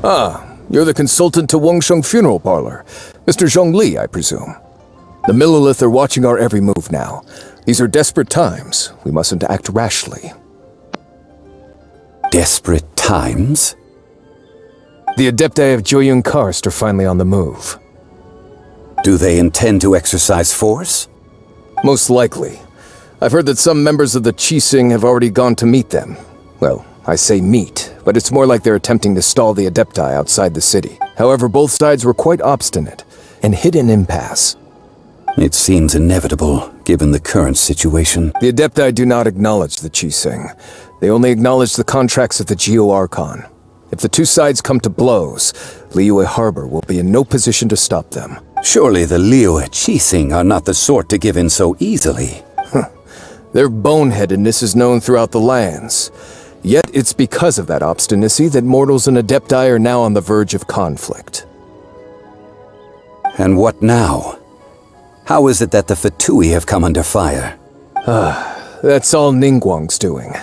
Ah, you're the consultant to Wangsheng Funeral Parlor. Mr. Zhongli, I presume. The Millilith are watching our every move now. These are desperate times. We mustn't act rashly. Desperate times? The Adepti of Joyun Karst are finally on the move. Do they intend to exercise force? Most likely. I've heard that some members of the Qixing have already gone to meet them. Well, I say meet, but it's more like they're attempting to stall the Adepti outside the city. However, both sides were quite obstinate and hit an impasse. It seems inevitable, given the current situation. The Adepti do not acknowledge the Qixing. They only acknowledge the contracts of the Geo-Archon. If the two sides come to blows, Liyue Harbor will be in no position to stop them. Surely the Liyue Qixing are not the sort to give in so easily. Their boneheadedness is known throughout the lands. Yet it's because of that obstinacy that mortals and Adepti are now on the verge of conflict. And what now? How is it that the Fatui have come under fire? That's all Ningguang's doing.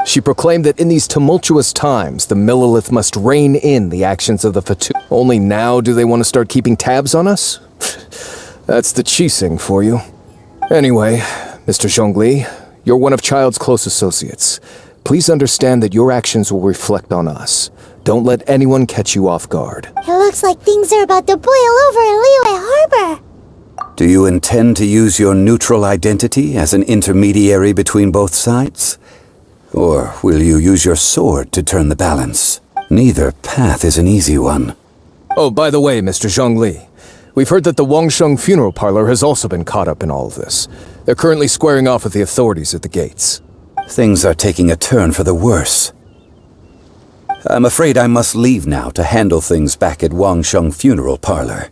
She proclaimed that in these tumultuous times, the Millilith must rein in the actions of the Fatui. Only now do they want to start keeping tabs on us? That's the Qixing for you. Anyway, Mr. Zhongli, you're one of Child's close associates. Please understand that your actions will reflect on us. Don't let anyone catch you off guard. It looks like things are about to boil over in Liyue Harbor. Do you intend to use your neutral identity as an intermediary between both sides? Or will you use your sword to turn the balance? Neither path is an easy one. Oh, by the way, Mr. Zhongli, we've heard that the Wangsheng Funeral Parlor has also been caught up in all of this. They're currently squaring off with the authorities at the gates. Things are taking a turn for the worse. I'm afraid I must leave now to handle things back at Wangsheng Funeral Parlor.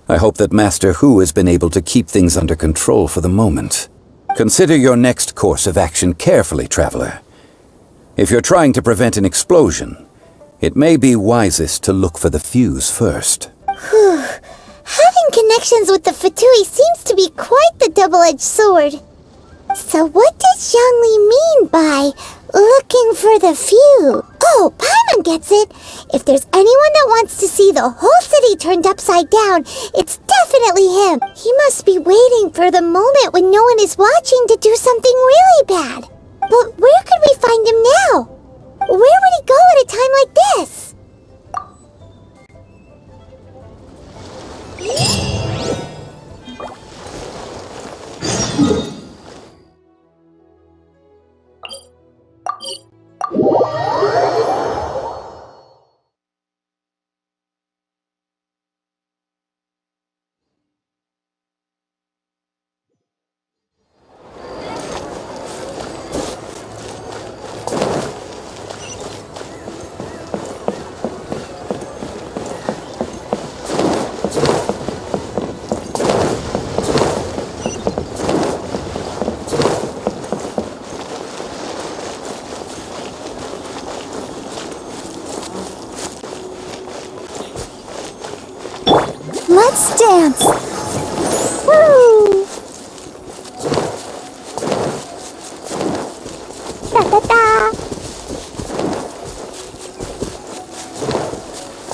I hope that Master Hu has been able to keep things under control for the moment. Consider your next course of action carefully, Traveler. If you're trying to prevent an explosion, it may be wisest to look for the fuse first. Having connections with the Fatui seems to be quite the double-edged sword. So what does Zhongli mean by looking for the fuse? Oh, Paimon gets it. If there's anyone that wants to see the whole city turned upside down, it's definitely him. He must be waiting for the moment when no one is watching to do something really bad. But where could we find him now? Where would he go at a time like this? Let's dance! Woo! Da-da-da!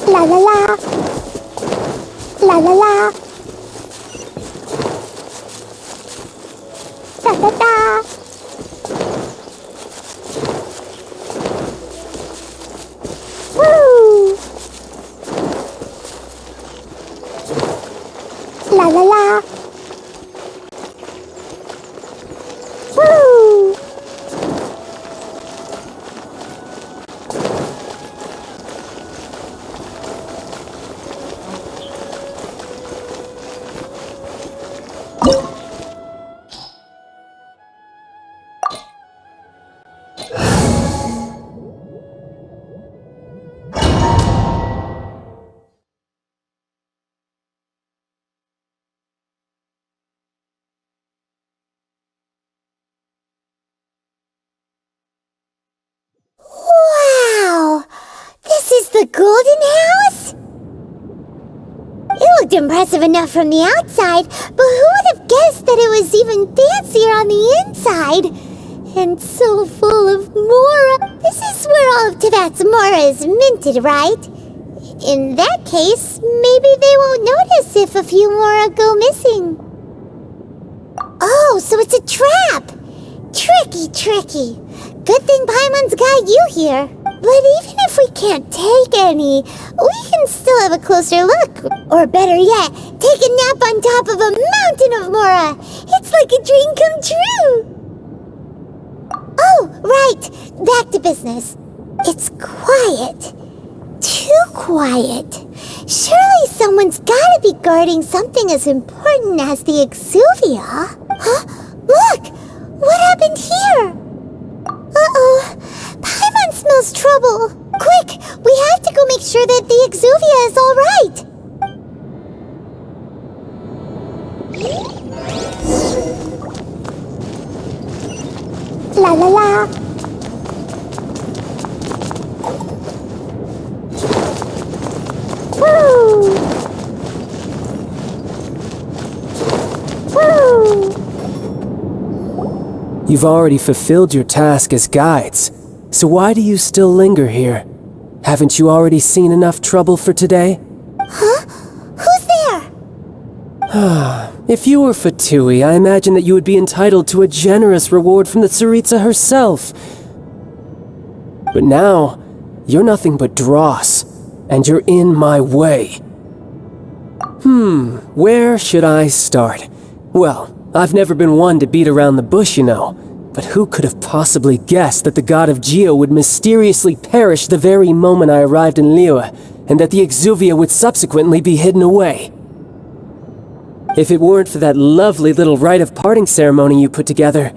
La-la-la! La-la-la! Da-da-da! Woo! La la la! Woo! Wow! This is the Golden House? It looked impressive enough from the outside, but who would have guessed that it was even fancier on the inside? And so full of more. This is where all of Teyvat's Mora is minted, right? In that case, maybe they won't notice if a few Mora go missing. Oh, so it's a trap! Tricky. Good thing Paimon's got you here. But even if we can't take any, we can still have a closer look. Or better yet, take a nap on top of a mountain of Mora. It's like a dream come true. Oh, right. Back to business. It's quiet. Too quiet. Surely someone's gotta be guarding something as important as the Exuvia. Huh? Look! What happened here? Uh-oh. Paimon smells trouble. Quick! We have to go make sure that the Exuvia is all right. La la la. Woo! Woo! You've already fulfilled your task as guides, so why do you still linger here? Haven't you already seen enough trouble for today? Huh? Who's there? If you were Fatui, I imagine that you would be entitled to a generous reward from the Tsaritsa herself. But now, you're nothing but dross, and you're in my way. Where should I start? Well, I've never been one to beat around the bush, you know. But who could have possibly guessed that the god of Geo would mysteriously perish the very moment I arrived in Liyue, and that the Exuvia would subsequently be hidden away? If it weren't for that lovely little rite of parting ceremony you put together,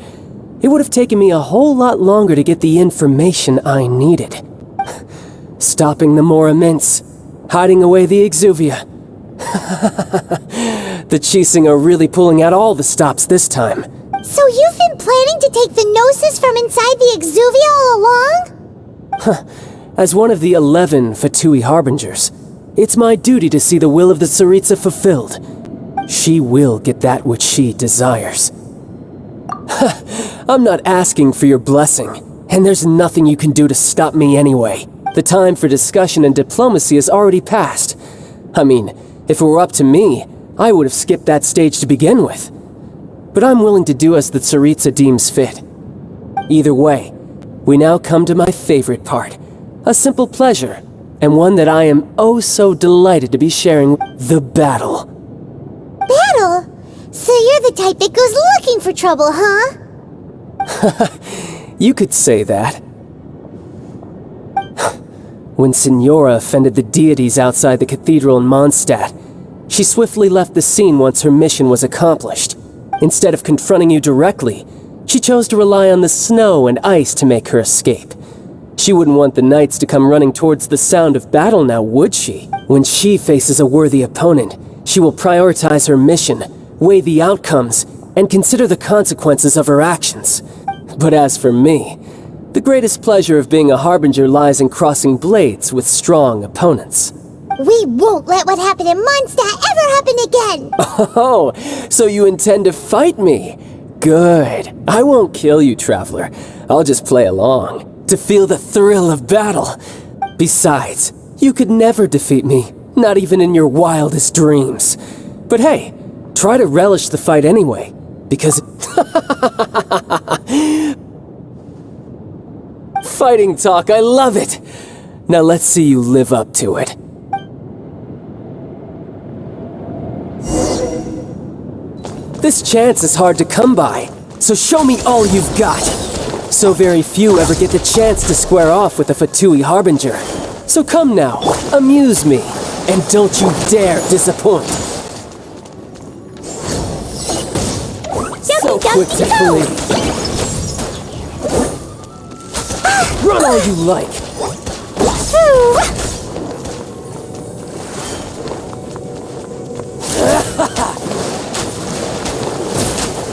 it would have taken me a whole lot longer to get the information I needed. Stopping the Mora mints, hiding away the Exuvia. The Chising are really pulling out all the stops this time. So you've been planning to take the Gnosis from inside the Exuvia all along? As one of the 11 Fatui Harbingers, it's my duty to see the will of the Tsaritsa fulfilled. She will get that which she desires. I'm not asking for your blessing, and there's nothing you can do to stop me anyway. The time for discussion and diplomacy has already passed. I mean, if it were up to me, I would have skipped that stage to begin with. But I'm willing to do as the Tsaritsa deems fit. Either way, we now come to my favorite part. A simple pleasure, and one that I am oh so delighted to be sharing, the battle. Battle? So you're the type that goes looking for trouble, huh? You could say that. When Signora offended the deities outside the cathedral in Mondstadt, she swiftly left the scene once her mission was accomplished. Instead of confronting you directly, she chose to rely on the snow and ice to make her escape. She wouldn't want the knights to come running towards the sound of battle now, would she? When she faces a worthy opponent, she will prioritize her mission, weigh the outcomes, and consider the consequences of her actions. But as for me, the greatest pleasure of being a Harbinger lies in crossing blades with strong opponents. We won't let what happened in Mondstadt ever happen again! Oh, so you intend to fight me? Good. I won't kill you, Traveler. I'll just play along, to feel the thrill of battle. Besides, you could never defeat me, not even in your wildest dreams. But hey, try to relish the fight anyway, because... Fighting talk, I love it! Now let's see you live up to it. This chance is hard to come by, so show me all you've got. So very few ever get the chance to square off with a Fatui Harbinger. So come now, amuse me, and don't you dare disappoint. So quick to flee. Run all you like.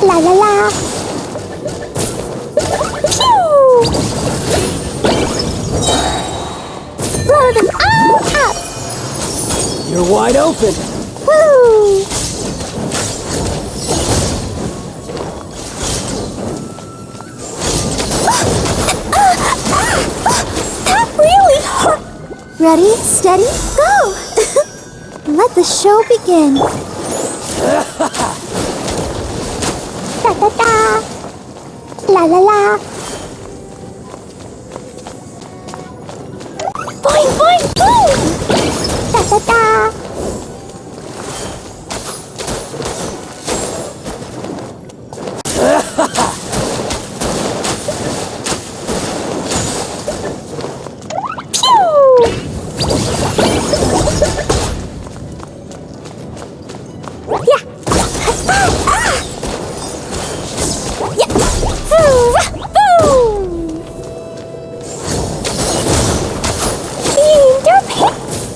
La la la. Pew! Blow them all up. You're wide open. Woo! Ready, steady, go! Let the show begin. Da da da! La la la! Boing boing boom! Da da da!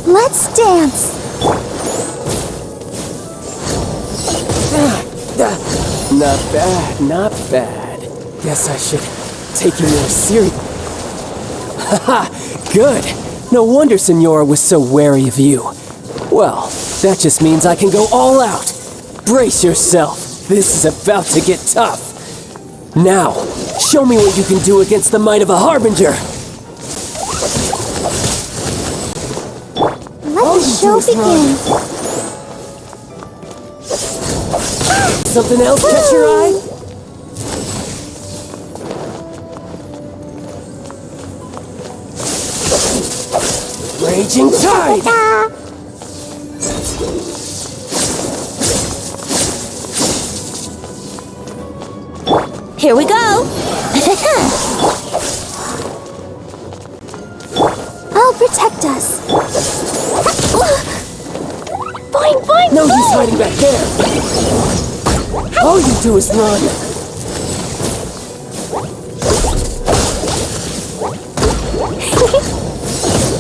Let's dance. Not bad, not bad. Guess I should take you more serious. Haha, good. No wonder Senora was so wary of you. Well, that just means I can go all out. Brace yourself. This is about to get tough. Now, show me what you can do against the might of a Harbinger. Let the show begin. Something else catch your eye? Raging tide! Here we go. I'll protect us. Boing, boing, No boing. use hiding back there! All you do is run!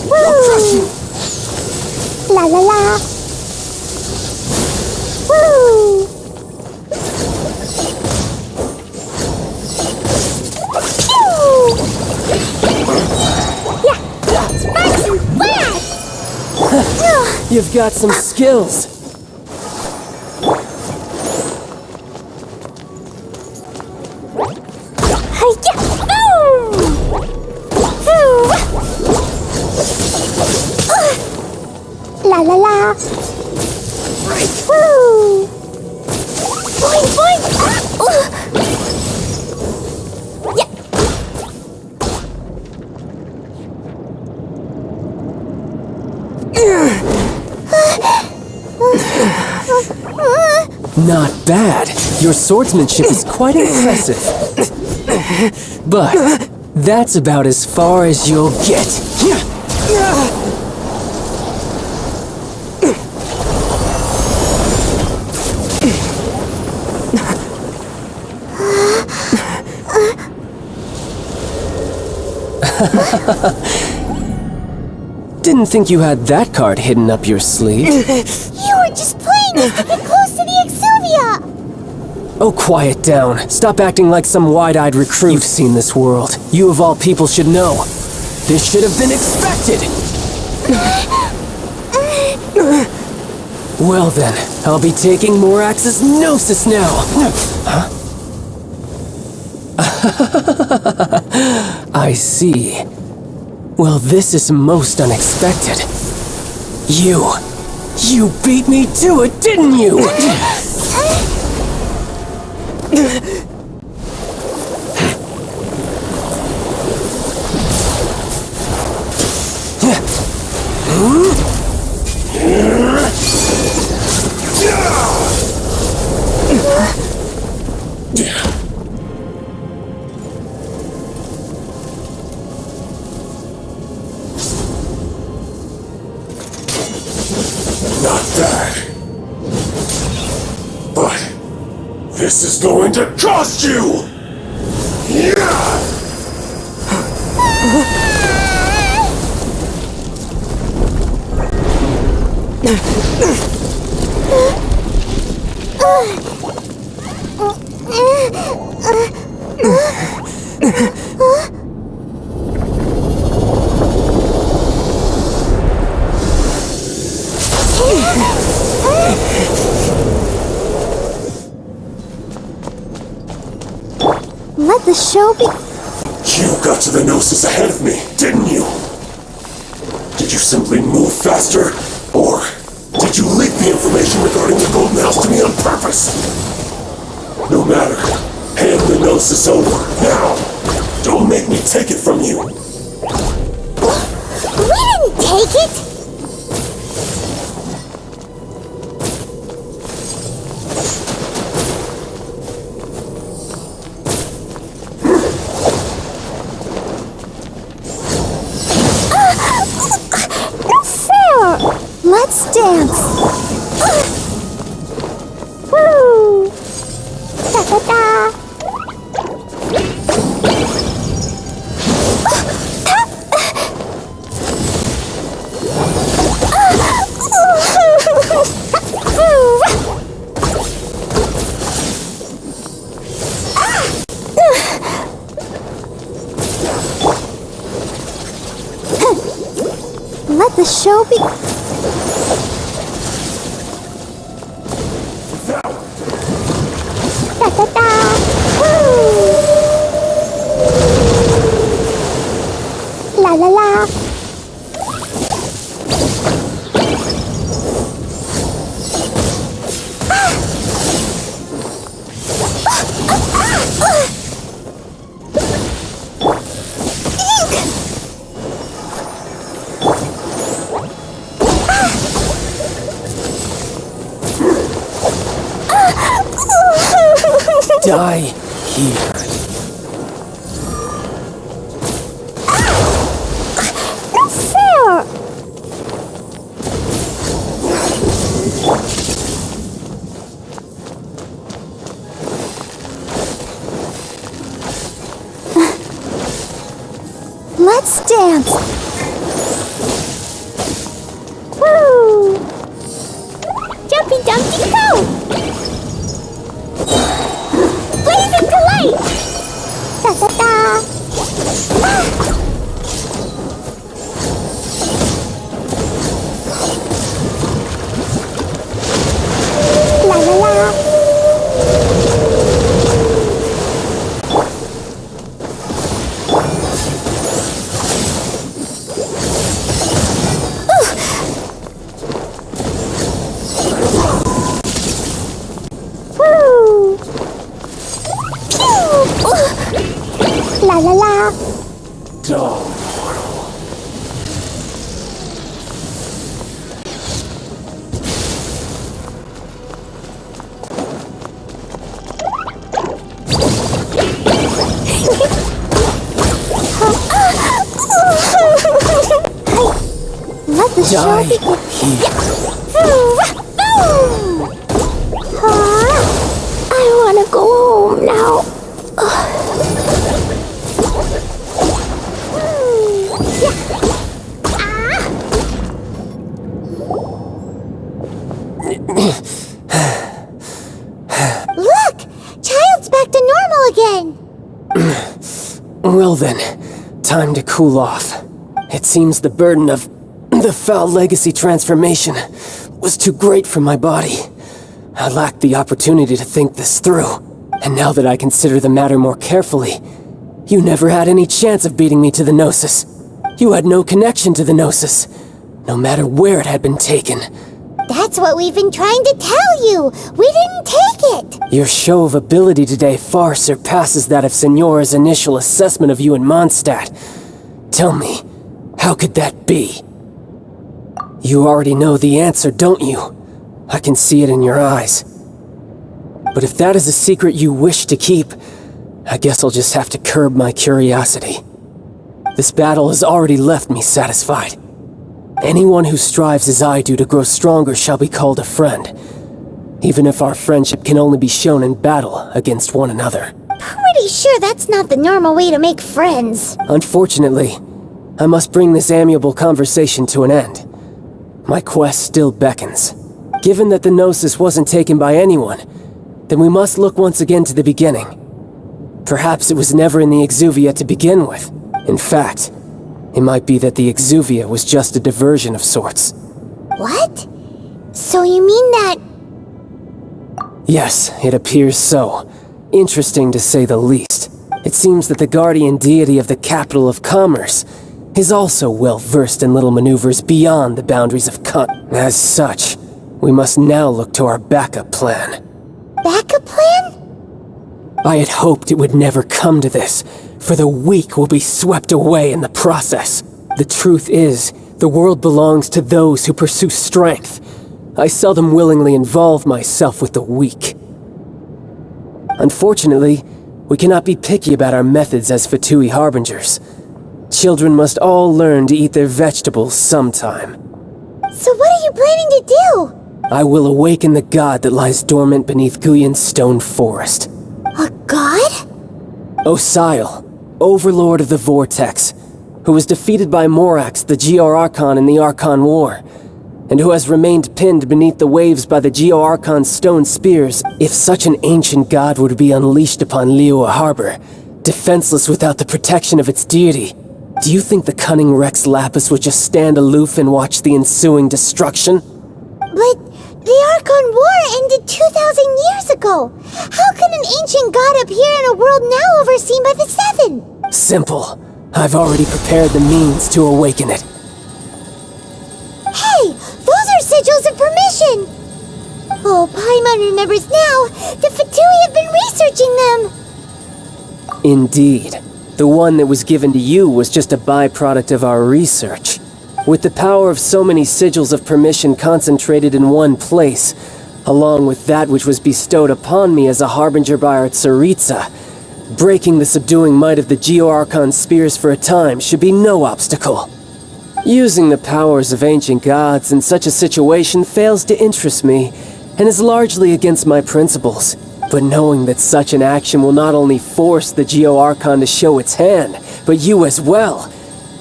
Woo! La la la! Woo! Pew! Yeah! Sparks and flash! You've got some skills. La la la! Woo! Boing boing! Yeah! Not bad. Your swordsmanship is quite impressive. But that's about as far as you'll get. Didn't think you had that card hidden up your sleeve. You were just playing us to get close to the Exuvia! Oh, quiet down. Stop acting like some wide-eyed recruit. You've seen this world. You of all people should know. This should have been expected! Well then, I'll be taking Morax's Gnosis now! Huh? I see. Well, this is most unexpected. You beat me to it, didn't you? Not bad. But this is going to cost you! Yeah! Let the show be. You got to the Gnosis ahead of me, didn't you? Did you simply move faster? Or did you leak the information regarding the Golden House to me on purpose? No matter. Hand the Gnosis over, now! Don't make me take it from you! We didn't take it! Let's dance! Woo! Da da da! Let the show begin. Da da da! Woo! La la la! Die here. Not fair! Let's dance! Woo! Jumpy Dumpty Go! Blazing delight! Da da da! Ah! La la la! Woo! La la la! Dumb. Let the show Die begin. here. I wanna go home now. Look! Child's back to normal again! Well then, time to cool off. It seems the burden of the foul legacy transformation was too great for my body. I lacked the opportunity to think this through. And now that I consider the matter more carefully, you never had any chance of beating me to the Gnosis. You had no connection to the Gnosis, no matter where it had been taken. That's what we've been trying to tell you! We didn't take it! Your show of ability today far surpasses that of Signora's initial assessment of you in Mondstadt. Tell me, how could that be? You already know the answer, don't you? I can see it in your eyes. But if that is a secret you wish to keep, I guess I'll just have to curb my curiosity. This battle has already left me satisfied. Anyone who strives as I do to grow stronger shall be called a friend, even if our friendship can only be shown in battle against one another. Pretty sure that's not the normal way to make friends. Unfortunately, I must bring this amiable conversation to an end. My quest still beckons. Given that the Gnosis wasn't taken by anyone, then we must look once again to the beginning. Perhaps it was never in the Exuvia to begin with. In fact, it might be that the Exuvia was just a diversion of sorts. What? So you mean that... Yes, it appears so. Interesting to say the least. It seems that the guardian deity of the capital of commerce is also well versed in little maneuvers beyond the boundaries of As such, we must now look to our backup plan. Backup plan? I had hoped it would never come to this, for the weak will be swept away in the process. The truth is, the world belongs to those who pursue strength. I seldom willingly involve myself with the weak. Unfortunately, we cannot be picky about our methods as Fatui Harbingers. Children must all learn to eat their vegetables sometime. So what are you planning to do? I will awaken the god that lies dormant beneath Guyon's stone forest. A god? Osial, overlord of the Vortex, who was defeated by Morax, the Geo-Archon in the Archon War, and who has remained pinned beneath the waves by the Geo-Archon's stone spears. If such an ancient god were to be unleashed upon Liyue Harbor, defenseless without the protection of its deity, do you think the cunning Rex Lapis would just stand aloof and watch the ensuing destruction? But the Archon War ended 2,000 years ago. How can an ancient god appear in a world now overseen by the Seven? Simple. I've already prepared the means to awaken it. Hey, those are sigils of permission! Oh, Paimon remembers now. The Fatui have been researching them. Indeed. The one that was given to you was just a byproduct of our research. With the power of so many sigils of permission concentrated in one place, along with that which was bestowed upon me as a harbinger by our Tsaritsa, breaking the subduing might of the Geo-Archon spears for a time should be no obstacle. Using the powers of ancient gods in such a situation fails to interest me, and is largely against my principles. But knowing that such an action will not only force the Geo-Archon to show its hand, but you as well,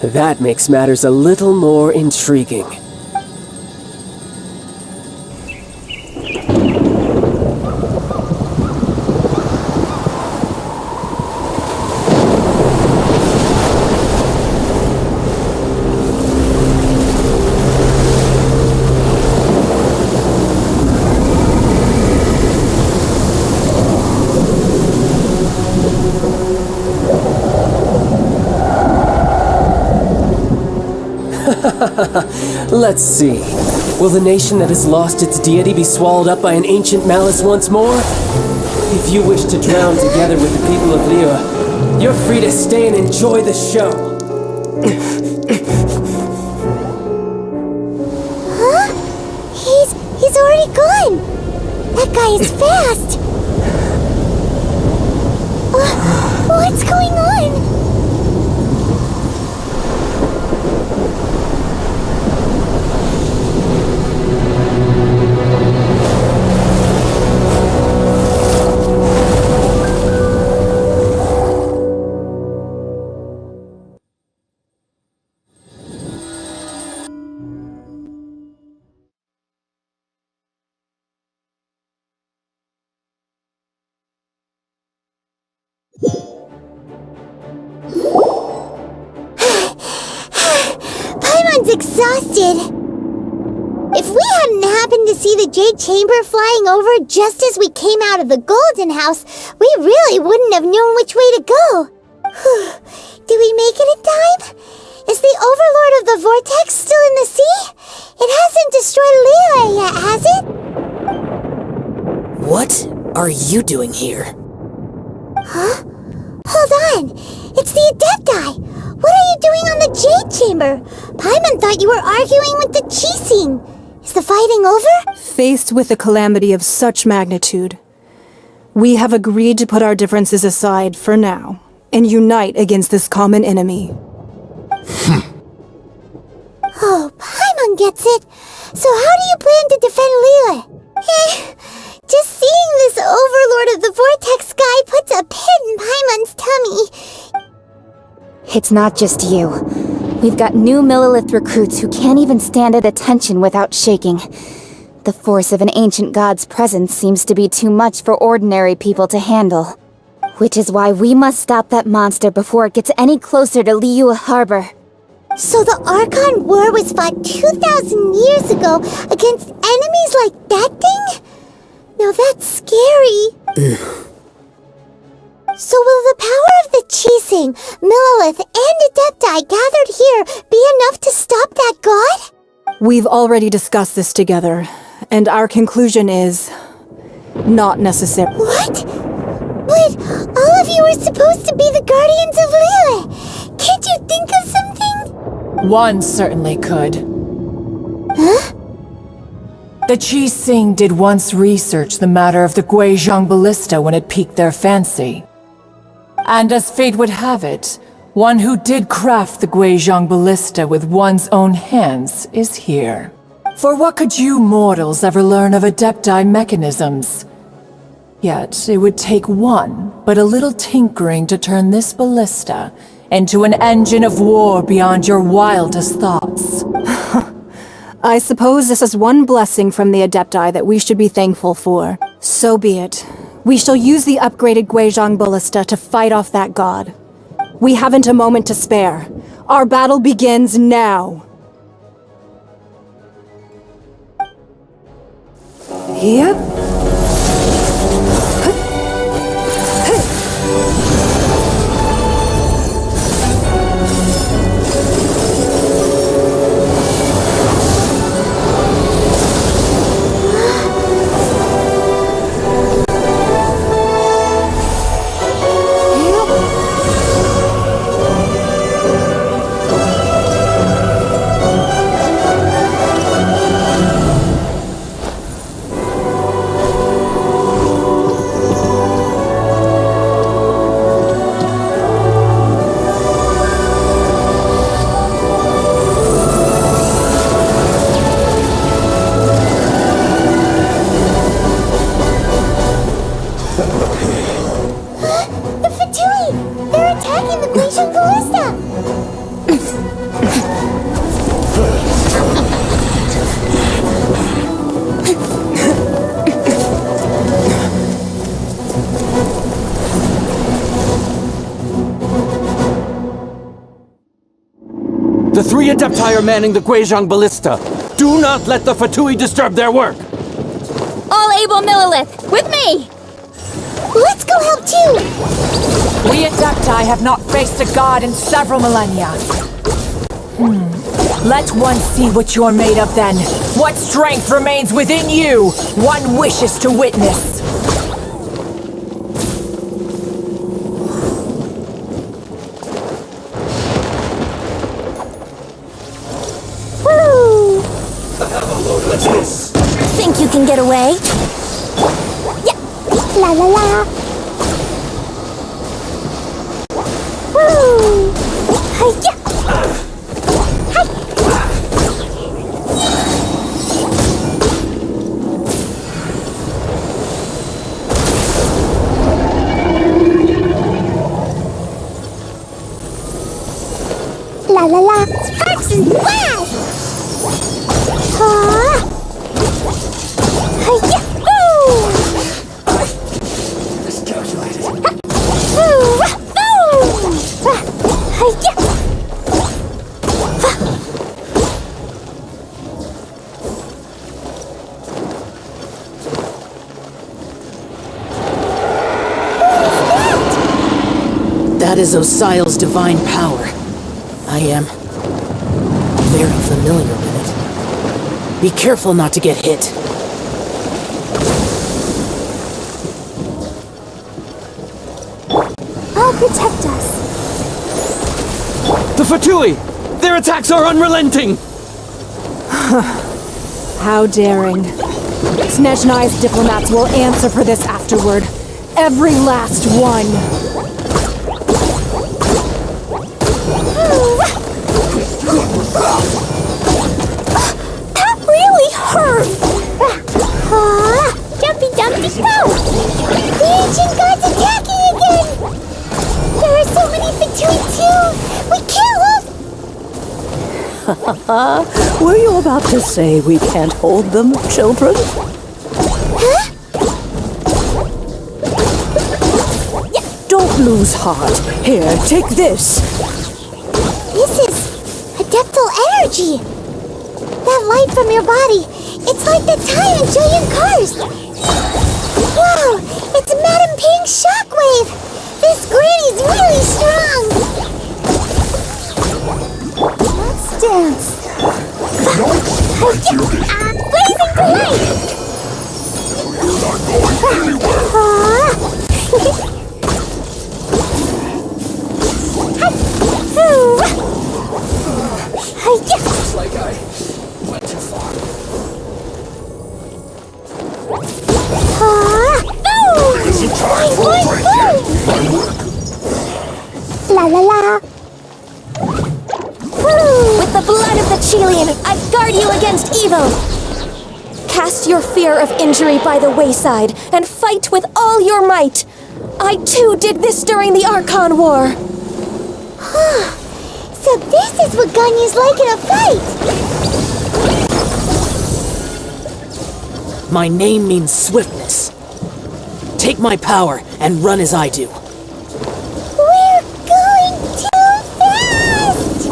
that makes matters a little more intriguing. Let's see. Will the nation that has lost its deity be swallowed up by an ancient malice once more? If you wish to drown together with the people of Liyue, you're free to stay and enjoy the show. Huh? He's already gone. That guy is fast. What's going on? Paimon's exhausted. If we hadn't happened to see the Jade Chamber flying over just as we came out of the Golden House, we really wouldn't have known which way to go. Did we make it in time? Is the Overlord of the Vortex still in the sea? It hasn't destroyed Liyue yet, has it? What are you doing here? Huh? Hold on. It's the Adept guy. What are you doing on the Jade Chamber? Paimon thought you were arguing with the Chising. Is the fighting over? Faced with a calamity of such magnitude, we have agreed to put our differences aside for now and unite against this common enemy. Oh, Paimon gets it. So how do you plan to defend Liyue? Just seeing this Overlord of the Vortex guy puts a pit in Paimon's tummy. It's not just you. We've got new Millilith recruits who can't even stand at attention without shaking. The force of an ancient god's presence seems to be too much for ordinary people to handle. Which is why we must stop that monster before it gets any closer to Liyue Harbor. So the Archon War was fought 2,000 years ago against enemies like that thing? Now that's scary. So will the power of the Qixing, Millelith, and Adepti gathered here be enough to stop that god? We've already discussed this together, and our conclusion is not necessary. What? But all of you were supposed to be the guardians of Liyue. Can't you think of something? One certainly could. Huh? The Qixing did once research the matter of the Guizhong ballista when it piqued their fancy. And as fate would have it, one who did craft the Guizhong ballista with one's own hands is here. For what could you mortals ever learn of Adepti mechanisms? Yet it would take one but a little tinkering to turn this ballista into an engine of war beyond your wildest thoughts. I suppose this is one blessing from the Adepti that we should be thankful for. So be it. We shall use the upgraded Guizhong ballista to fight off that god. We haven't a moment to spare. Our battle begins now. Yep. The Fatui! They're attacking the Guizhong ballista! The three Adepti are manning the Guizhong ballista. Do not let the Fatui disturb their work! All able Millelith, with me! Let's go help too! We Adepti have not faced a god in several millennia. Let one see what you're made of then. What strength remains within you, one wishes to witness. Woo! What's this? Think you can get away? Yeah! La la la! Woo! Hi-ya! Hi! La la la! Sparks and blast! Ah! Hi-ya! Woo! Miscalculated. Woo! Woo! Hi-ya! That is Osial's divine power. I am very familiar with it. Be careful not to get hit. I'll protect us. The Fatui! Their attacks are unrelenting! How daring. Snezhnai's diplomats will answer for this afterward. Every last one. That really hurt! Jumpy Dumpty go! The ancient god's attacking again! There are so many Fatui too! We can't lose! Were you about to say we can't hold them, children? Huh? Don't lose heart. Here, take this. This is adeptal energy! That light from your body, it's like the time in Julian Cars! Wow! It's Madame Ping's shockwave! This granny's really strong! Let's dance. Blazing delight! You're not going anywhere! Looks like I went too far. Isn't time for a break yet! My work! La la la! With the blood of the Chilian, I guard you against evil! Cast your fear of injury by the wayside and fight with all your might. I too did this during the Archon War. So this is what Ganyu's like in a fight! My name means swiftness. Take my power and run as I do. We're going too fast!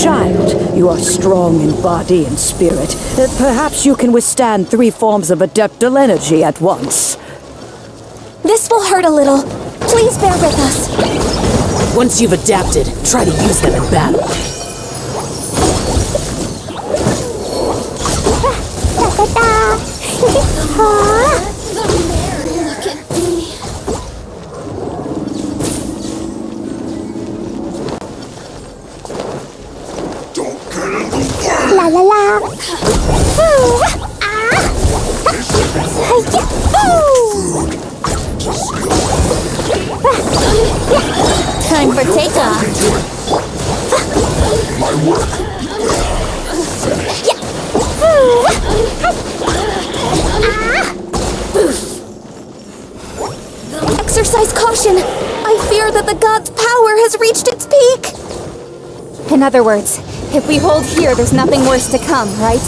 Child, you are strong in body and spirit. Perhaps you can withstand 3 forms of adeptal energy at once. This will hurt a little. Please bear with us. Once you've adapted, try to use them in battle. La la la! Time for takeoff! My work! Exercise caution. I fear that the god's power has reached its peak. In other words, if we hold here, there's nothing worse to come, right?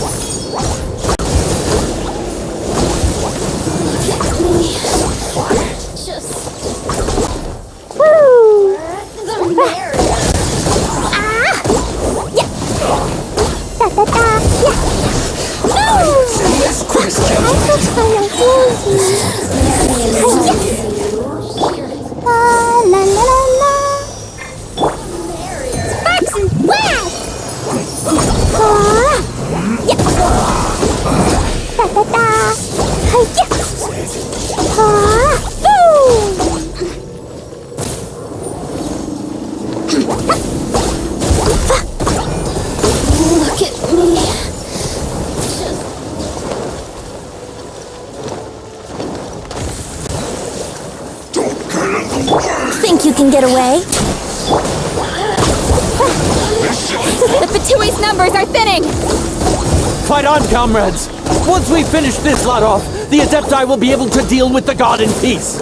Think you can get away? The Fatui's numbers are thinning! Fight on, comrades! Once we finish this lot off, the Adepti will be able to deal with the god in peace!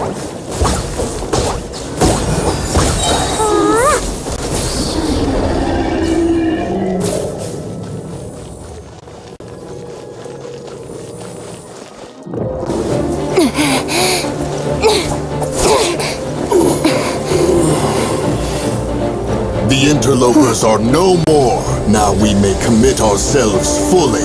The interlopers are no more. Now we may commit ourselves fully.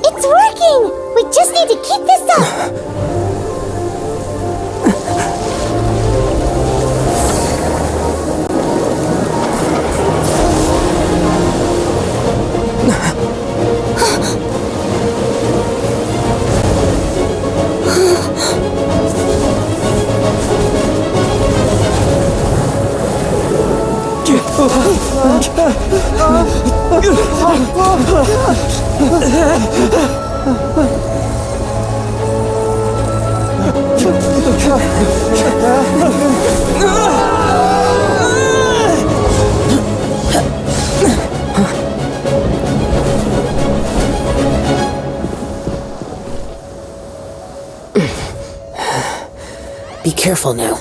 It's working! We just need to keep this up! Be careful now.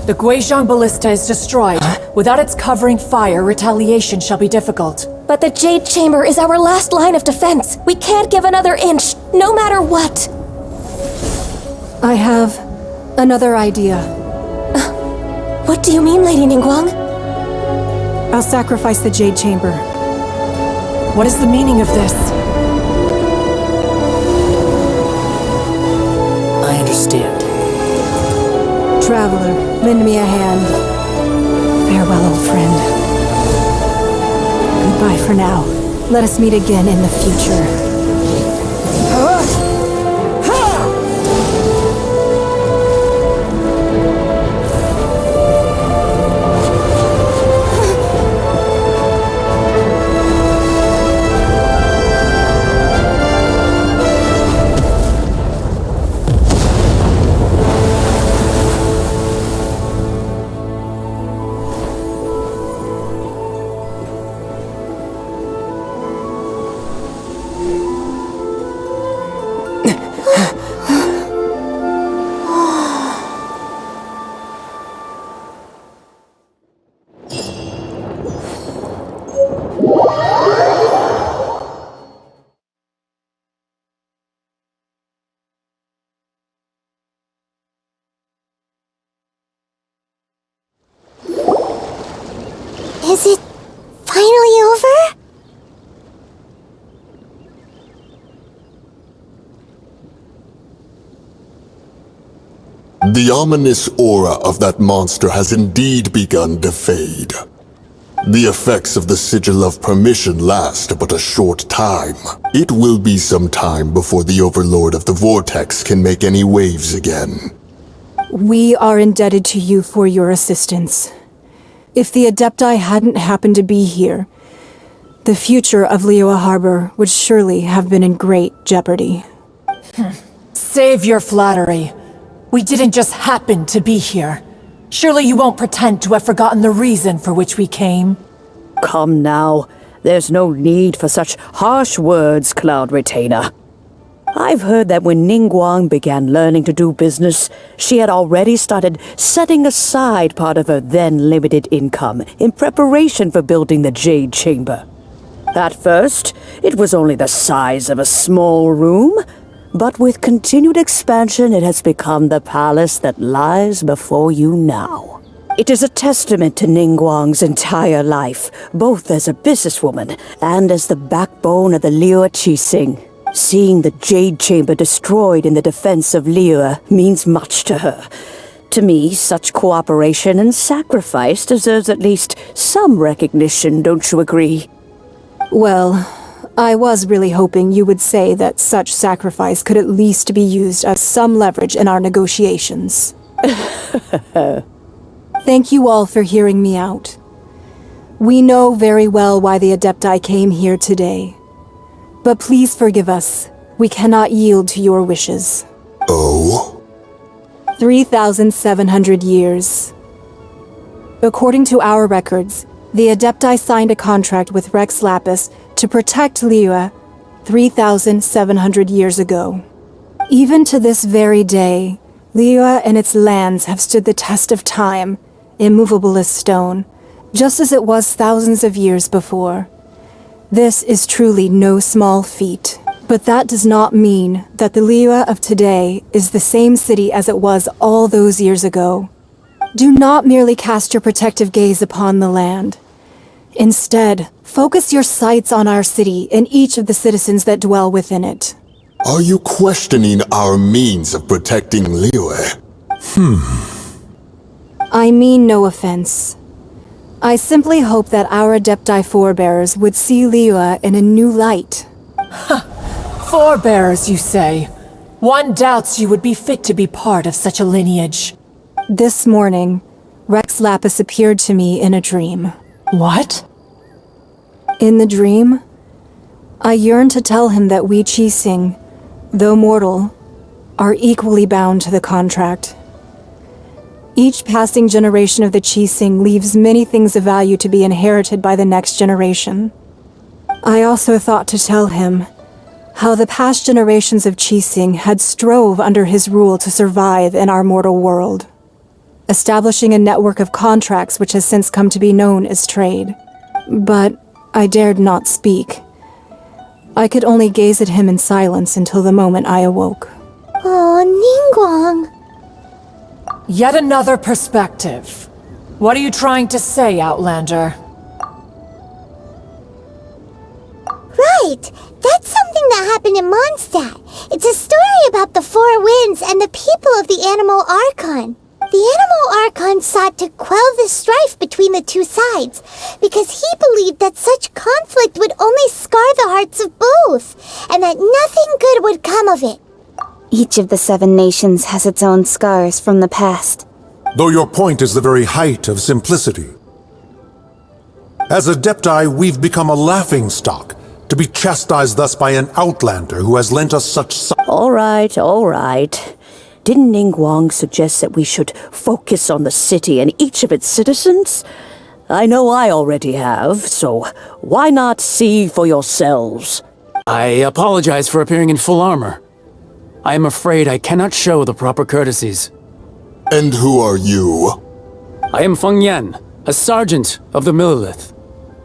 The Guizhong Ballista is destroyed. Without its covering fire, retaliation shall be difficult. But the Jade Chamber is our last line of defense. We can't give another inch, no matter what. I have another idea. What do you mean, Lady Ningguang? I'll sacrifice the Jade Chamber. What is the meaning of this? I understand. Traveler, lend me a hand. Farewell, old friend. Goodbye for now. Let us meet again in the future. Is it finally over? The ominous aura of that monster has indeed begun to fade. The effects of the Sigil of Permission last but a short time. It will be some time before the Overlord of the Vortex can make any waves again. We are indebted to you for your assistance. If the Adepti hadn't happened to be here, the future of Liyue Harbor would surely have been in great jeopardy. Save your flattery. We didn't just happen to be here. Surely you won't pretend to have forgotten the reason for which we came. Come now. There's no need for such harsh words, Cloud Retainer. I've heard that when Ningguang began learning to do business, she had already started setting aside part of her then limited income in preparation for building the Jade Chamber. At first, it was only the size of a small room, but with continued expansion it has become the palace that lies before you now. It is a testament to Ningguang's entire life, both as a businesswoman and as the backbone of the Liyue Qixing. Seeing the Jade Chamber destroyed in the defense of Liyue means much to her. To me, such cooperation and sacrifice deserves at least some recognition, don't you agree? Well, I was really hoping you would say that such sacrifice could at least be used as some leverage in our negotiations. Thank you all for hearing me out. We know very well why the Adepti came here today. But please forgive us. We cannot yield to your wishes. Oh? 3,700 years. According to our records, the Adepti signed a contract with Rex Lapis to protect Liyue 3,700 years ago. Even to this very day, Liyue and its lands have stood the test of time, immovable as stone, just as it was thousands of years before. This is truly no small feat, but that does not mean that the Liyue of today is the same city as it was all those years ago. Do not merely cast your protective gaze upon the land. Instead, focus your sights on our city and each of the citizens that dwell within it. Are you questioning our means of protecting Liyue? I mean no offense. I simply hope that our Adepti forebears would see Liyue in a new light. Forebears, you say? One doubts you would be fit to be part of such a lineage. This morning, Rex Lapis appeared to me in a dream. What? In the dream, I yearned to tell him that we Qixing, though mortal, are equally bound to the contract. Each passing generation of the Qixing leaves many things of value to be inherited by the next generation. I also thought to tell him How the past generations of Qixing had strove under his rule to survive in our mortal world, establishing a network of contracts which has since come to be known as trade. But I dared not speak. I could only gaze at him in silence until the moment I awoke. Oh, Ningguang. Yet another perspective. What are you trying to say, Outlander? Right! That's something that happened in Mondstadt. It's a story about the Four Winds and the people of the Animal Archon. The Animal Archon sought to quell the strife between the two sides, because he believed that such conflict would only scar the hearts of both, and that nothing good would come of it. Each of the 7 nations has its own scars from the past. Though your point is the very height of simplicity. As Adepti, we've become a laughingstock, to be chastised thus by an outlander who has lent us such... All right, all right. Didn't Ningguang suggest that we should focus on the city and each of its citizens? I know I already have, so why not see for yourselves? I apologize for appearing in full armor. I am afraid I cannot show the proper courtesies. And who are you? I am Feng Yan, a sergeant of the Millilith.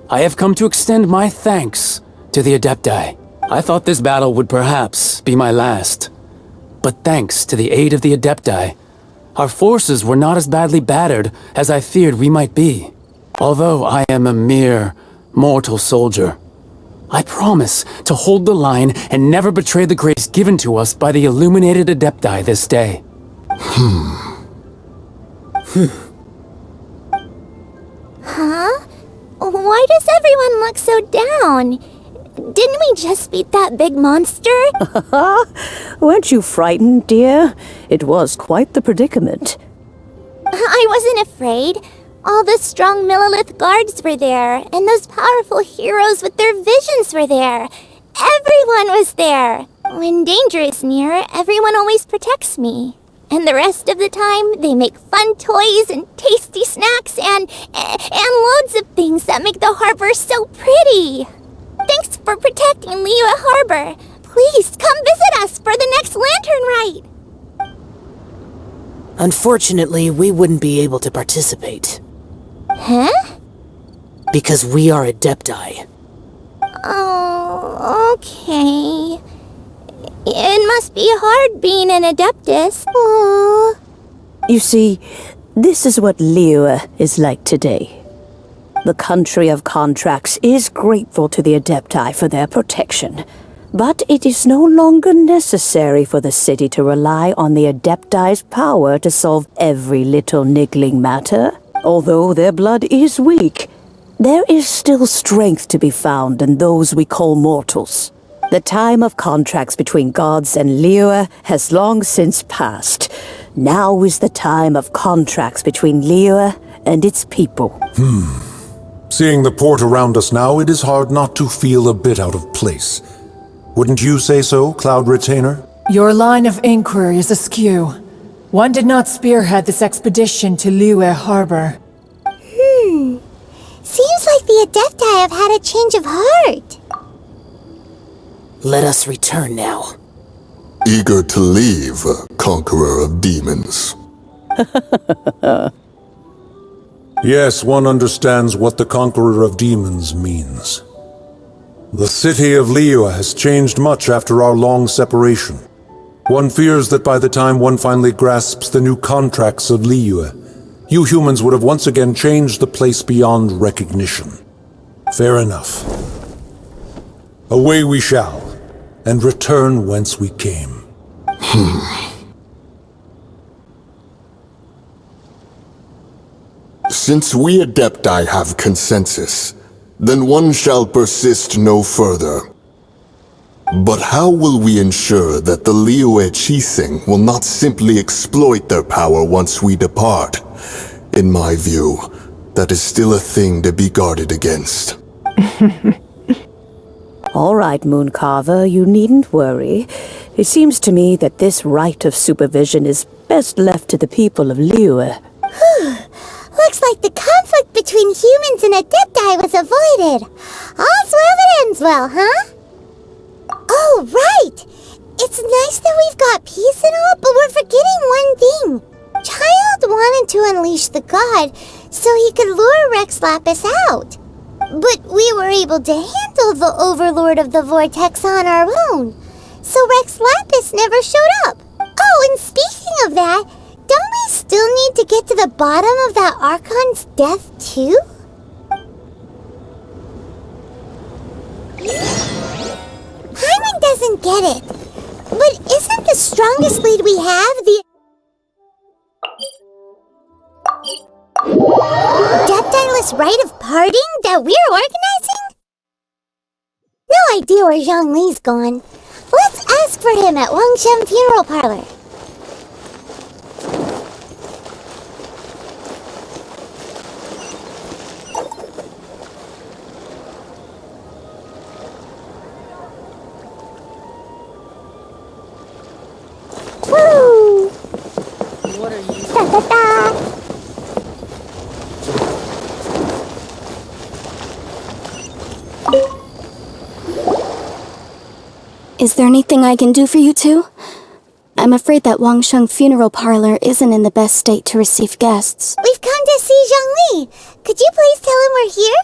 I have come to extend my thanks to the Adepti. I thought this battle would perhaps be my last. But thanks to the aid of the Adepti, our forces were not as badly battered as I feared we might be. Although I am a mere mortal soldier, I promise to hold the line and never betray the grace given to us by the illuminated Adepti this day. Huh? Why does everyone look so down? Didn't we just beat that big monster? Weren't you frightened, dear? It was quite the predicament. I wasn't afraid. All the strong Millilith guards were there, and those powerful heroes with their visions were there. Everyone was there. When danger is near, everyone always protects me. And the rest of the time, they make fun toys and tasty snacks and loads of things that make the harbor so pretty. Thanks for protecting Liyue Harbor. Please come visit us for the next lantern rite. Unfortunately, we wouldn't be able to participate. Huh? Because we are Adepti. Oh, okay. It must be hard being an Adeptus. Aww. You see, this is what Liyue is like today. The country of contracts is grateful to the Adepti for their protection, but it is no longer necessary for the city to rely on the Adepti's power to solve every little niggling matter. Although their blood is weak, there is still strength to be found in those we call mortals. The time of contracts between gods and Liyue has long since passed. Now is the time of contracts between Liyue and its people. Seeing the port around us now, it is hard not to feel a bit out of place. Wouldn't you say so, Cloud Retainer? Your line of inquiry is askew. One did not spearhead this expedition to Liyue Harbor. Seems like the Adepti have had a change of heart. Let us return now. Eager to leave, Conqueror of Demons. Yes, one understands what the Conqueror of Demons means. The city of Liyue has changed much after our long separation. One fears that by the time one finally grasps the new contracts of Liyue, you humans would have once again changed the place beyond recognition. Fair enough. Away we shall, and return whence we came. Since we Adepti have consensus, then one shall persist no further. But how will we ensure that the Liyue Qixing will not simply exploit their power once we depart? In my view, that is still a thing to be guarded against. All right, Mooncarver, you needn't worry. It seems to me that this right of supervision is best left to the people of Liyue. Looks like the conflict between humans and Adepti was avoided. All's well that ends well, huh? Oh, right! It's nice that we've got peace and all, but we're forgetting one thing. Child wanted to unleash the god so he could lure Rex Lapis out. But we were able to handle the Overlord of the Vortex on our own, so Rex Lapis never showed up. Oh, and speaking of that, don't we still need to get to the bottom of that Archon's death too? Paimon doesn't get it. But isn't the strongest lead we have the Deptyless Rite of Parting that we're organizing? No idea where Zhongli's gone. Let's ask for him at Wangshen Funeral Parlor. Woo! What are you? Da da da! Is there anything I can do for you two? I'm afraid that Wangsheng Funeral Parlor isn't in the best state to receive guests. We've come to see Zhongli. Could you please tell him we're here?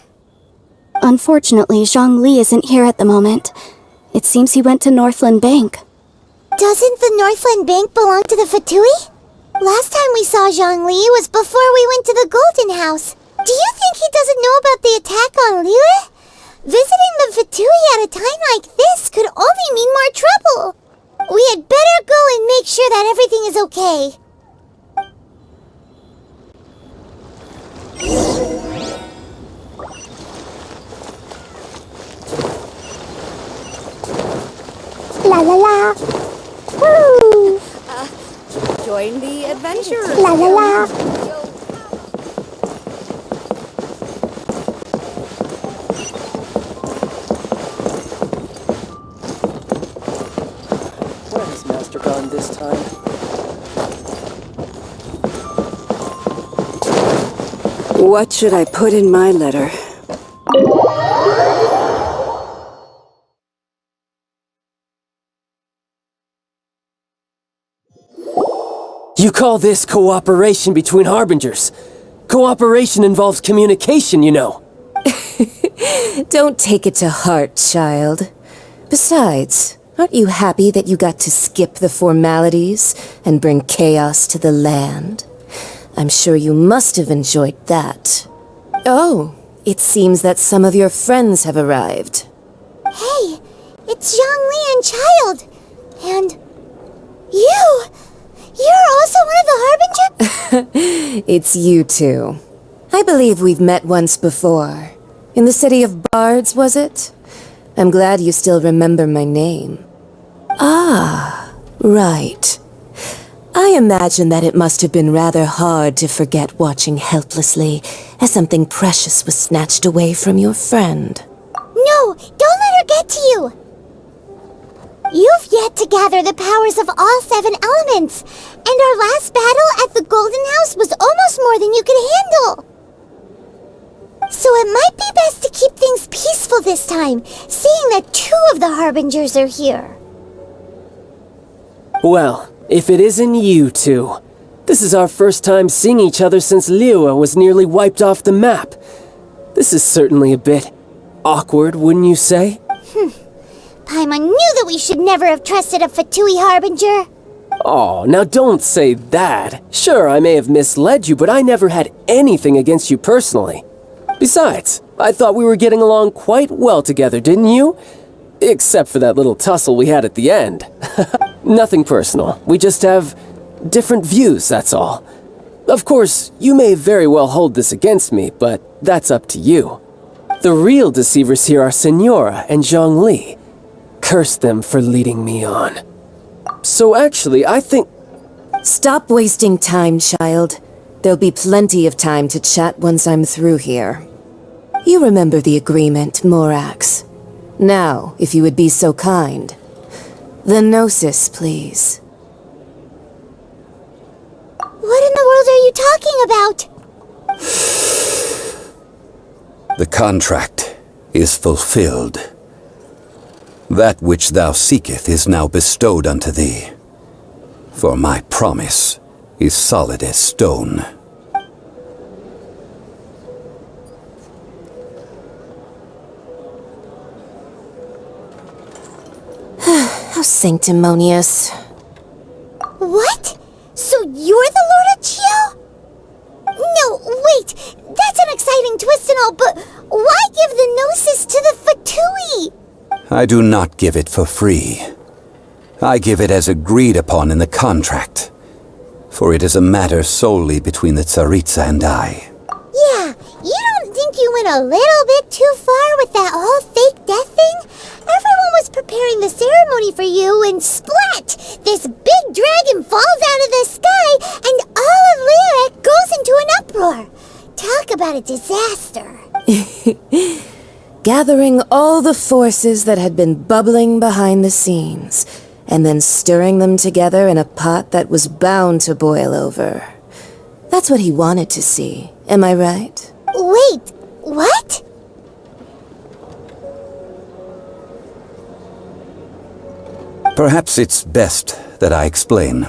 Unfortunately, Zhongli isn't here at the moment. It seems he went to Northland Bank. Doesn't the Northland Bank belong to the Fatui? Last time we saw Zhongli was before we went to the Golden House. Do you think he doesn't know about the attack on Liyue? Visiting the Fatui at a time like this could only mean more trouble. We had better go and make sure that everything is okay. La la la. Woo! Join the adventure. La la la. Where has Master gone this time? What should I put in my letter? You call this cooperation between Harbingers? Cooperation involves communication, you know. Don't take it to heart, child. Besides, aren't you happy that you got to skip the formalities and bring chaos to the land? I'm sure you must have enjoyed that. Oh, it seems that some of your friends have arrived. Hey, it's Zhongli and Child. And you! You're also one of the Harbingers? It's you two. I believe we've met once before. In the City of Bards, was it? I'm glad you still remember my name. Ah, right. I imagine that it must have been rather hard to forget watching helplessly as something precious was snatched away from your friend. No, don't let her get to you! You've yet to gather the powers of all 7 elements, and our last battle at the Golden House was almost more than you could handle. So it might be best to keep things peaceful this time, seeing that 2 of the Harbingers are here. Well, if it isn't you two. This is our first time seeing each other since Liyue was nearly wiped off the map. This is certainly a bit awkward, wouldn't you say? Paimon knew that we should never have trusted a Fatui Harbinger. Oh, now don't say that. Sure, I may have misled you, but I never had anything against you personally. Besides, I thought we were getting along quite well together, didn't you? Except for that little tussle we had at the end. Nothing personal. We just have different views, that's all. Of course, you may very well hold this against me, but that's up to you. The real deceivers here are Senora and Zhongli. Curse them for leading me on. So actually, I think... Stop wasting time, child. There'll be plenty of time to chat once I'm through here. You remember the agreement, Morax. Now, if you would be so kind. The Gnosis, please. What in the world are you talking about? The contract is fulfilled. That which thou seeketh is now bestowed unto thee. For my promise is solid as stone. How sanctimonious. What? So you're the Lord of Chio? No, wait! That's an exciting twist and all, but why give the Gnosis to the Fatui? I do not give it for free. I give it as agreed upon in the contract, for it is a matter solely between the Tsaritsa and I. Yeah, you don't think you went a little bit too far with that whole fake death thing? Everyone was preparing the ceremony for you, and splat! This big dragon falls out of the sky, and all of Liyue goes into an uproar. Talk about a disaster. Gathering all the forces that had been bubbling behind the scenes, and then stirring them together in a pot that was bound to boil over. That's what he wanted to see, am I right? Wait, what? Perhaps it's best that I explain.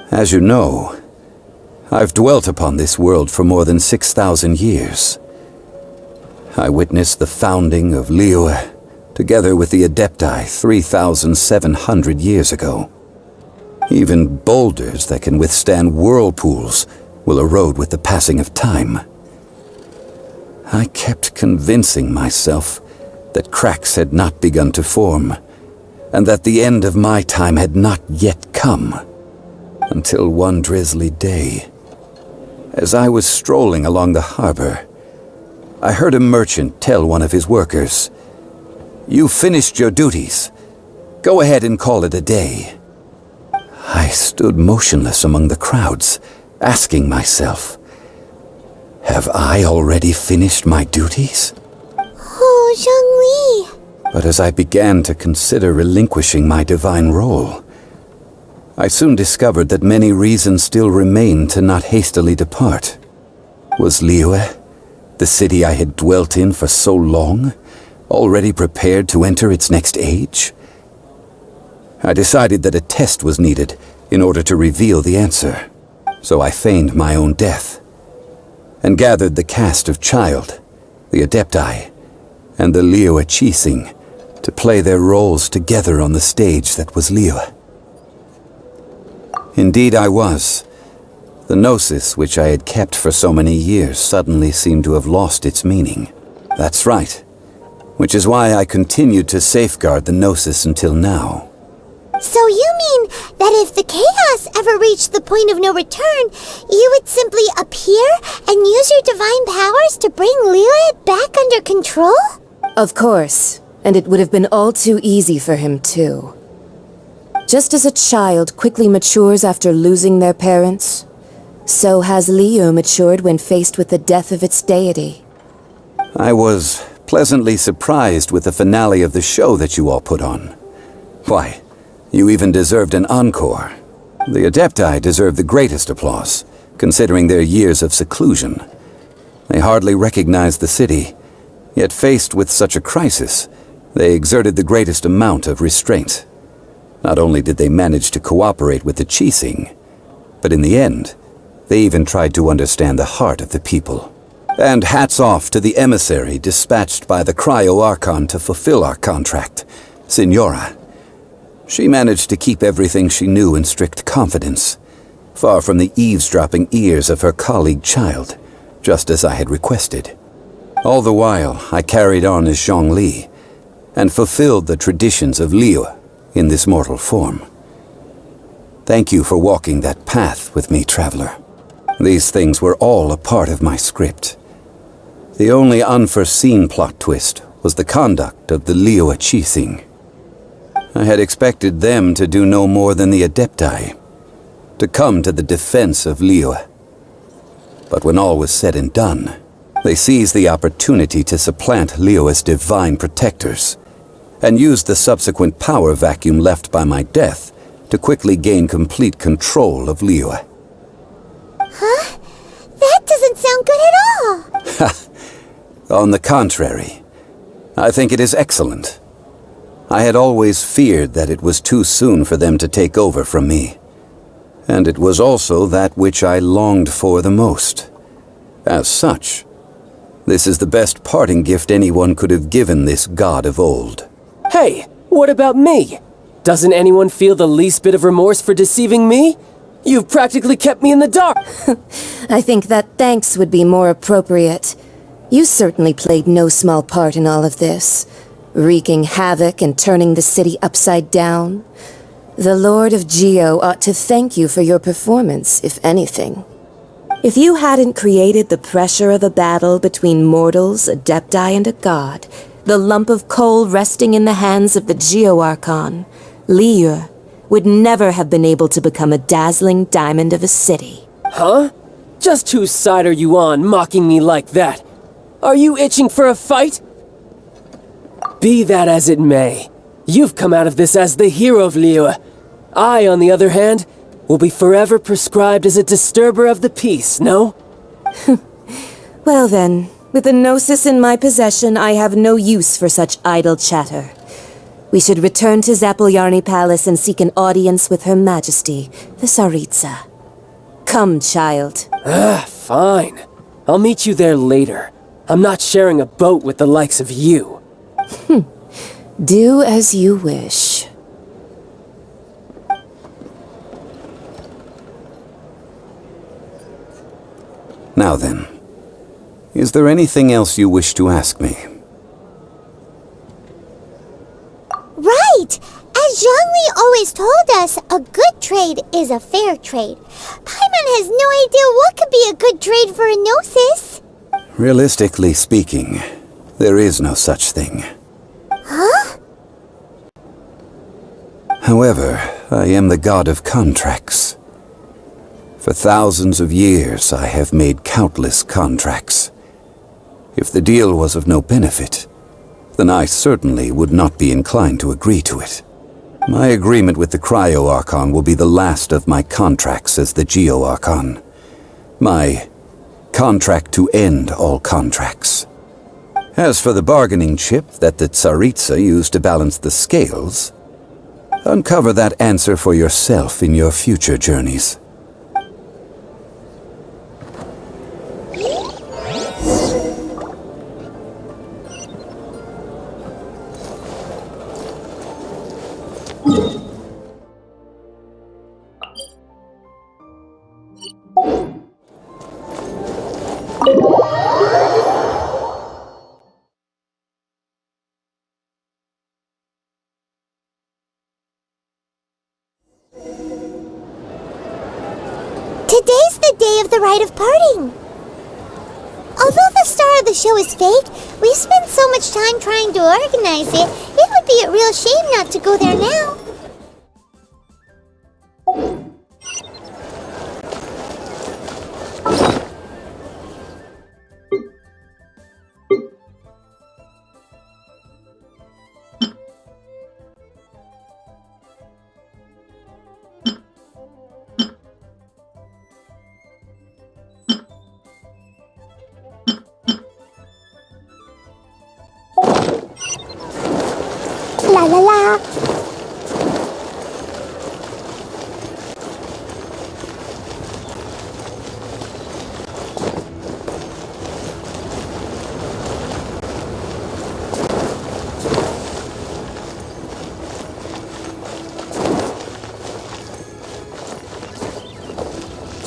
As you know, I've dwelt upon this world for more than 6,000 years. I witnessed the founding of Liyue, together with the Adepti 3,700 years ago. Even boulders that can withstand whirlpools will erode with the passing of time. I kept convincing myself that cracks had not begun to form, and that the end of my time had not yet come, until one drizzly day, as I was strolling along the harbor, I heard a merchant tell one of his workers, "You've finished your duties. Go ahead and call it a day." I stood motionless among the crowds, asking myself, have I already finished my duties? Oh, Zhongli. But as I began to consider relinquishing my divine role, I soon discovered that many reasons still remained to not hastily depart. Was Liyue, the city I had dwelt in for so long, already prepared to enter its next age? I decided that a test was needed in order to reveal the answer, so I feigned my own death, and gathered the cast of Child, the Adepti, and the Liyue Qixing to play their roles together on the stage that was Liyue. Indeed I was. The Gnosis, which I had kept for so many years, suddenly seemed to have lost its meaning. That's right. Which is why I continued to safeguard the Gnosis until now. So you mean that if the chaos ever reached the point of no return, you would simply appear and use your divine powers to bring Liyue back under control? Of course, and it would have been all too easy for him too. Just as a child quickly matures after losing their parents, so has Liyue matured when faced with the death of its deity. I was pleasantly surprised with the finale of the show that you all put on. Why, you even deserved an encore. The Adepti deserve the greatest applause, considering their years of seclusion. They hardly recognized the city, yet faced with such a crisis, they exerted the greatest amount of restraint. Not only did they manage to cooperate with the Qixing, but in the end, they even tried to understand the heart of the people. And hats off to the emissary dispatched by the Cryo-Archon to fulfill our contract, Signora. She managed to keep everything she knew in strict confidence, far from the eavesdropping ears of her colleague Child, just as I had requested. All the while, I carried on as Zhongli, and fulfilled the traditions of Liyue in this mortal form. Thank you for walking that path with me, traveler. These things were all a part of my script. The only unforeseen plot twist was the conduct of the Liyue Qixing. I had expected them to do no more than the Adepti, to come to the defense of Liyue. But when all was said and done, they seized the opportunity to supplant Liyue's divine protectors, and used the subsequent power vacuum left by my death to quickly gain complete control of Liyue. Huh? That doesn't sound good at all! On the contrary, I think it is excellent. I had always feared that it was too soon for them to take over from me. And it was also that which I longed for the most. As such, this is the best parting gift anyone could have given this god of old. Hey, what about me? Doesn't anyone feel the least bit of remorse for deceiving me? You've practically kept me in the dark. I think that thanks would be more appropriate. You certainly played no small part in all of this, wreaking havoc and turning the city upside down. The Lord of Geo ought to thank you for your performance, if anything. If you hadn't created the pressure of a battle between mortals, adepti, and a god, the lump of coal resting in the hands of the Geo-Archon, Liyue, would never have been able to become a dazzling diamond of a city. Huh? Just whose side are you on, mocking me like that? Are you itching for a fight? Be that as it may, you've come out of this as the hero of Liyue. I, on the other hand, will be forever prescribed as a disturber of the peace, no? Well then, with the Gnosis in my possession, I have no use for such idle chatter. We should return to Zapolyarny Palace and seek an audience with Her Majesty, the Tsaritsa. Come, child. Fine. I'll meet you there later. I'm not sharing a boat with the likes of you. Do as you wish. Now then, is there anything else you wish to ask me? Right! As Zhongli always told us, a good trade is a fair trade. Paimon has no idea what could be a good trade for a Gnosis. Realistically speaking, there is no such thing. Huh? However, I am the god of contracts. For thousands of years, I have made countless contracts. If the deal was of no benefit, then I certainly would not be inclined to agree to it. My agreement with the Cryo-Archon will be the last of my contracts as the Geo-Archon. My contract to end all contracts. As for the bargaining chip that the Tsaritsa used to balance the scales, uncover that answer for yourself in your future journeys. Today's the day of the rite of parting. Although the star of the show is fake, we've spent so much time trying to organize it, it would be a real shame not to go there now. La la la.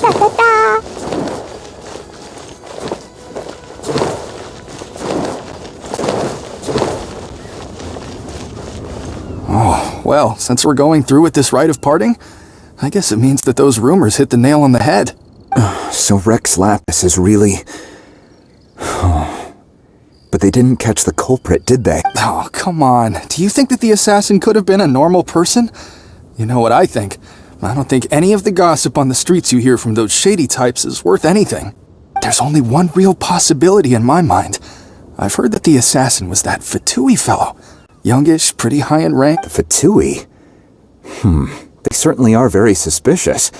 Da da da. Well, since we're going through with this rite of parting, I guess it means that those rumors hit the nail on the head. So Rex Lapis is really... But they didn't catch the culprit, did they? Oh, come on. Do you think that the assassin could have been a normal person? You know what I think. I don't think any of the gossip on the streets you hear from those shady types is worth anything. There's only one real possibility in my mind. I've heard that the assassin was that Fatui fellow. Youngish, pretty high in rank. The Fatui? They certainly are very suspicious.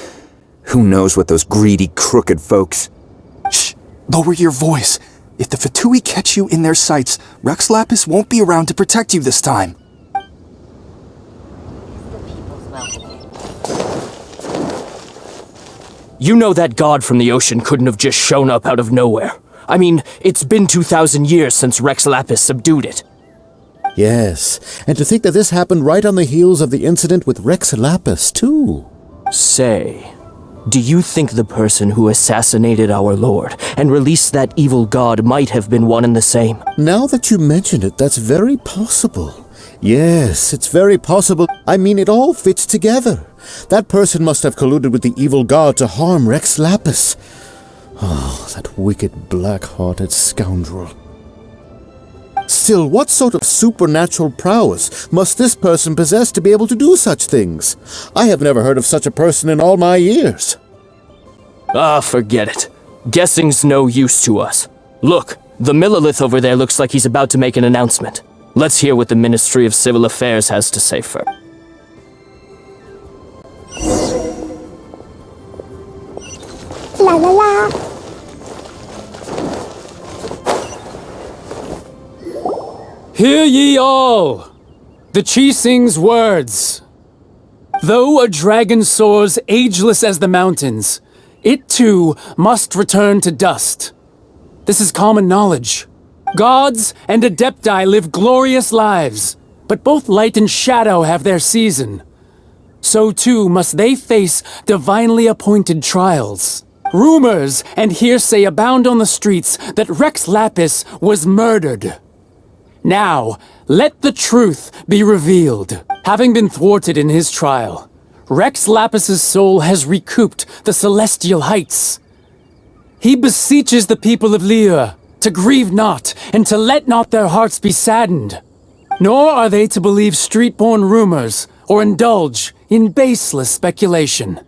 Who knows what those greedy, crooked folks... Shh! Lower your voice. If the Fatui catch you in their sights, Rex Lapis won't be around to protect you this time. You know that god from the ocean couldn't have just shown up out of nowhere. I mean, it's been 2,000 years since Rex Lapis subdued it. Yes, and to think that this happened right on the heels of the incident with Rex Lapis, too. Say, do you think the person who assassinated our lord and released that evil god might have been one and the same? Now that you mention it, that's very possible. Yes, it's very possible. I mean, it all fits together. That person must have colluded with the evil god to harm Rex Lapis. Oh, that wicked, black-hearted scoundrel. Still, what sort of supernatural prowess must this person possess to be able to do such things? I have never heard of such a person in all my years. Ah, forget it. Guessing's no use to us. Look, the Millilith over there looks like he's about to make an announcement. Let's hear what the Ministry of Civil Affairs has to say first. La la la. Hear ye all! The Qixing's words. Though a dragon soars ageless as the mountains, it too must return to dust. This is common knowledge. Gods and Adepti live glorious lives, but both light and shadow have their season. So too must they face divinely appointed trials. Rumors and hearsay abound on the streets that Rex Lapis was murdered. Now, let the truth be revealed. Having been thwarted in his trial, Rex Lapis's soul has recouped the celestial heights. He beseeches the people of Liyue to grieve not and to let not their hearts be saddened. Nor are they to believe street-born rumors or indulge in baseless speculation.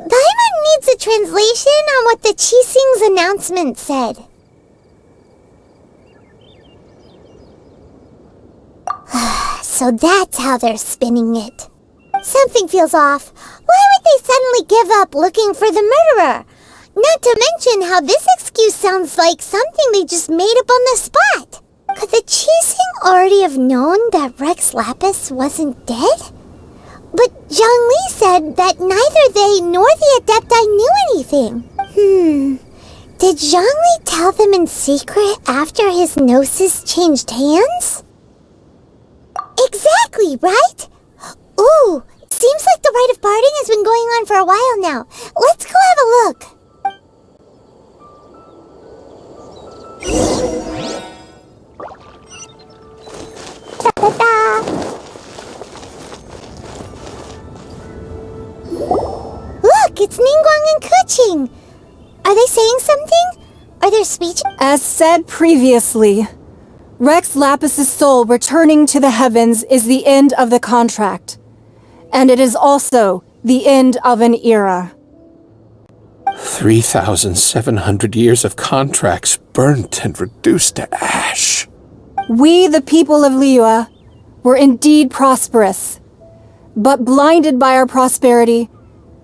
Paimon needs a translation on what the Qixing's announcement said. So that's how they're spinning it. Something feels off. Why would they suddenly give up looking for the murderer? Not to mention how this excuse sounds like something they just made up on the spot. Could the Qixing already have known that Rex Lapis wasn't dead? But Zhongli said that neither they nor the Adepti knew anything. Did Zhongli tell them in secret after his gnosis changed hands? Exactly, right? Ooh, seems like the rite of parting has been going on for a while now. Let's go have a look. Ta-da-da! Look, it's Ningguang and Keqing. Are they saying something? Are their speeches? As said previously, Rex Lapis's soul returning to the heavens is the end of the contract. And it is also the end of an era. 3,700 years of contracts burnt and reduced to ash. We, the people of Liyue, were indeed prosperous. But blinded by our prosperity,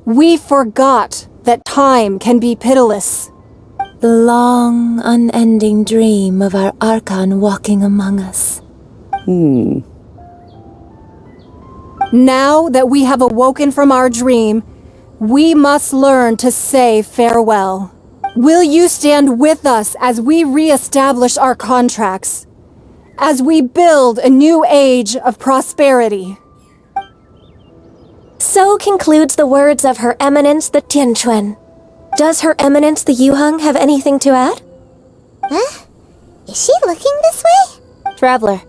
we forgot that time can be pitiless. The long, unending dream of our Archon walking among us. Now that we have awoken from our dream, we must learn to say farewell. Will you stand with us as we re-establish our contracts? As we build a new age of prosperity? So concludes the words of Her Eminence the Tianquan. Does Her Eminence the Yuheng have anything to add? Huh? Is she looking this way? Traveler.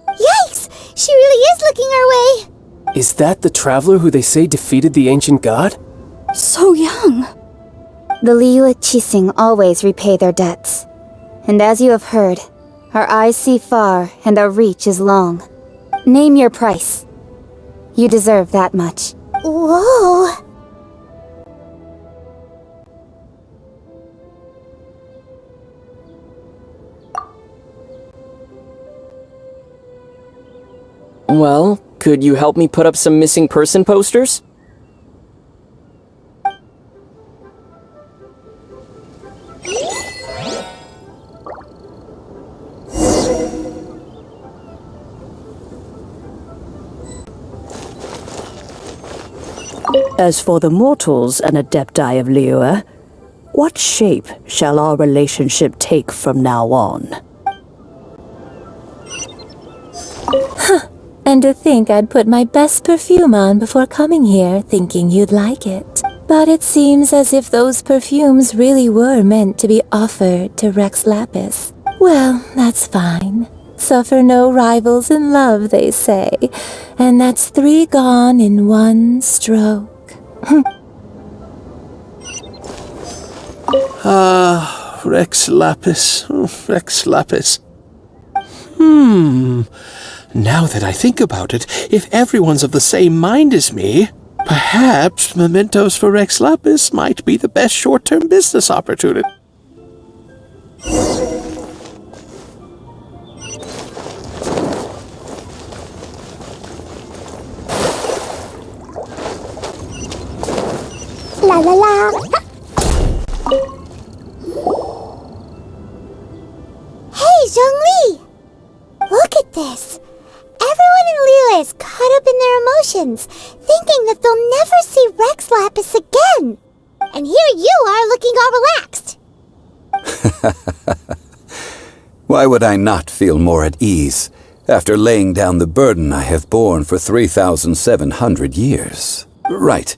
Yikes! She really is looking our way! Is that the traveler who they say defeated the ancient god? So young. The Liyue Qixing always repay their debts. And as you have heard, our eyes see far and our reach is long. Name your price. You deserve that much. Whoa! Well, could you help me put up some missing person posters? As for the mortals and adepti of Liyue, what shape shall our relationship take from now on? And to think I'd put my best perfume on before coming here, thinking you'd like it. But it seems as if those perfumes really were meant to be offered to Rex Lapis. Well, that's fine. Suffer no rivals in love, they say. And that's 3 gone in 1 stroke. Rex Lapis. Rex Lapis. Now that I think about it, if everyone's of the same mind as me, perhaps mementos for Rex Lapis might be the best short-term business opportunity. La la la. Hey, Zhongli! Look at this. Everyone in Liyue is caught up in their emotions, thinking that they'll never see Rex Lapis again. And here you are looking all relaxed. Why would I not feel more at ease after laying down the burden I have borne for 3,700 years? Right.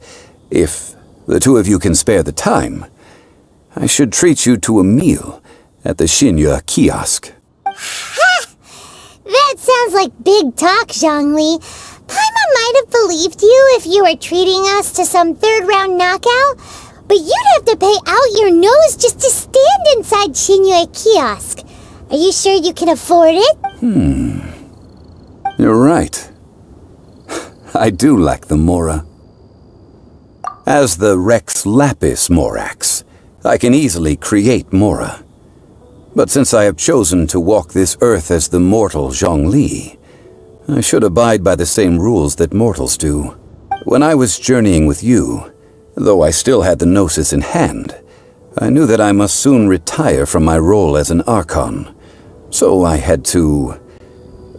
If the 2 of you can spare the time, I should treat you to a meal at the Liyue kiosk. That sounds like big talk, Zhongli. Paimon might have believed you if you were treating us to some 3rd-round knockout, but you'd have to pay out your nose just to stand inside Liyue kiosk. Are you sure you can afford it? You're right. I do lack the Mora. As the Rex Lapis Morax, I can easily create Mora. But since I have chosen to walk this earth as the mortal Zhongli, I should abide by the same rules that mortals do. When I was journeying with you, though I still had the Gnosis in hand, I knew that I must soon retire from my role as an Archon, so I had to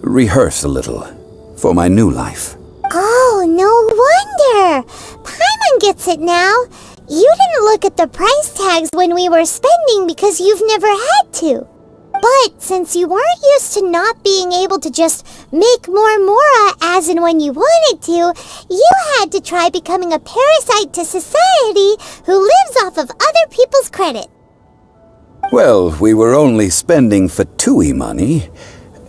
rehearse a little for my new life. Oh, no wonder! Paimon gets it now. You didn't look at the price tags when we were spending because you've never had to. But since you weren't used to not being able to just make more Mora as and when you wanted to, you had to try becoming a parasite to society who lives off of other people's credit. Well, we were only spending Fatui money.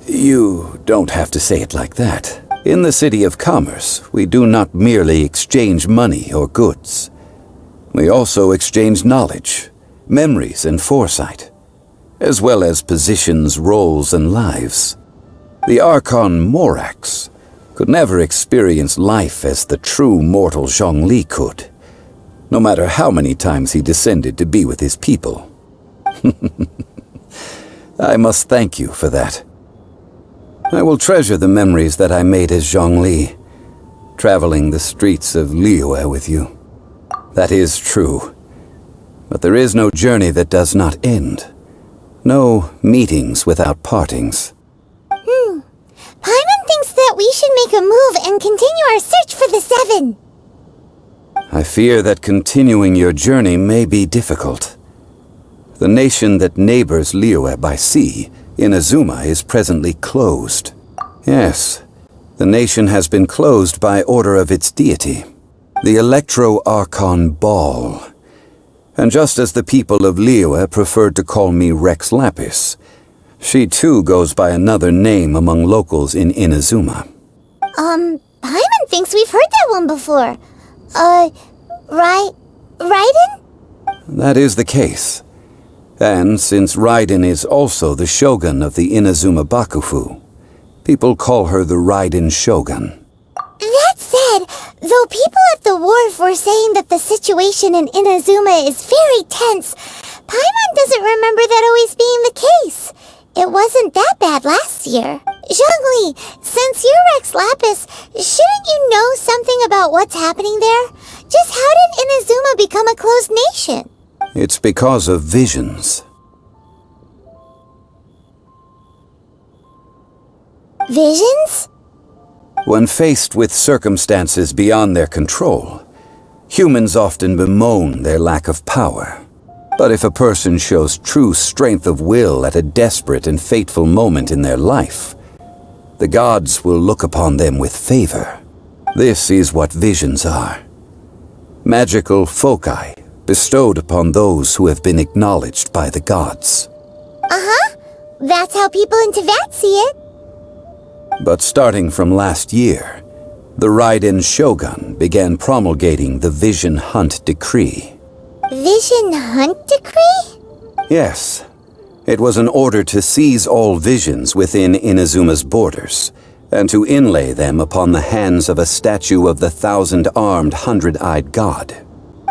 You don't have to say it like that. In the City of Commerce, we do not merely exchange money or goods. We also exchange knowledge, memories, and foresight, as well as positions, roles, and lives. The Archon Morax could never experience life as the true mortal Zhongli could, no matter how many times he descended to be with his people. I must thank you for that. I will treasure the memories that I made as Zhongli, traveling the streets of Liyue with you. That is true. But there is no journey that does not end. No meetings without partings. Paimon thinks that we should make a move and continue our search for the 7. I fear that continuing your journey may be difficult. The nation that neighbors Liyue by sea, Inazuma, is presently closed. Yes, the nation has been closed by order of its deity, the Electro-Archon Ball. And just as the people of Liyue preferred to call me Rex Lapis, she too goes by another name among locals in Inazuma. Paimon thinks we've heard that one before. Raiden? That is the case. And since Raiden is also the shogun of the Inazuma Bakufu, people call her the Raiden Shogun. That said, though people at the wharf were saying that the situation in Inazuma is very tense, Paimon doesn't remember that always being the case. It wasn't that bad last year. Zhongli, since you're Rex Lapis, shouldn't you know something about what's happening there? Just how did Inazuma become a closed nation? It's because of visions. Visions? When faced with circumstances beyond their control, Humans often bemoan their lack of power. But if a person shows true strength of will at a desperate and fateful moment in their life, the gods will look upon them with favor. This is what visions are. Magical foci bestowed upon those who have been acknowledged by the gods. Uh-huh. That's how people in Teyvat see it. But starting from last year, the Raiden Shogun began promulgating the Vision Hunt Decree. Vision Hunt Decree? Yes. It was an order to seize all visions within Inazuma's borders, and to inlay them upon the hands of a statue of the 1,000-armed, 100-eyed god.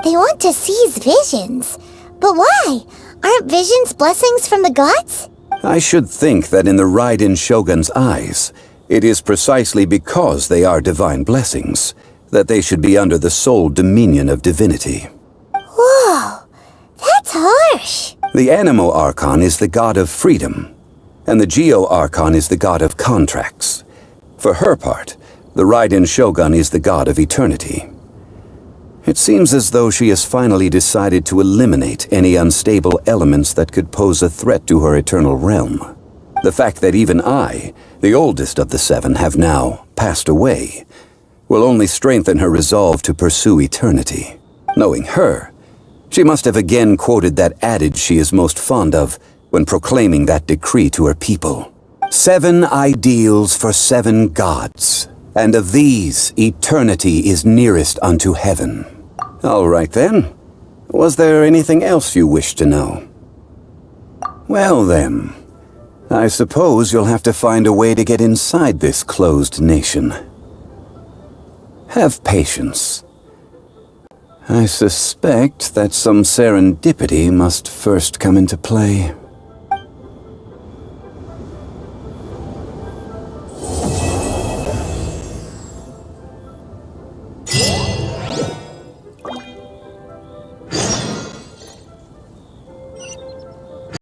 They want to seize visions. But why? Aren't visions blessings from the gods? I should think that in the Raiden Shogun's eyes, it is precisely because they are divine blessings that they should be under the sole dominion of divinity. Whoa, that's harsh. The Animo Archon is the god of freedom, and the Geo Archon is the god of contracts. For her part, the Raiden Shogun is the god of eternity. It seems as though she has finally decided to eliminate any unstable elements that could pose a threat to her eternal realm. The fact that even I, the oldest of the seven, have now passed away, will only strengthen her resolve to pursue eternity. Knowing her, she must have again quoted that adage she is most fond of when proclaiming that decree to her people. 7 ideals for 7 gods, and of these eternity is nearest unto heaven. All right then. Was there anything else you wish to know? Well then, I suppose you'll have to find a way to get inside this closed nation. Have patience. I suspect that some serendipity must first come into play.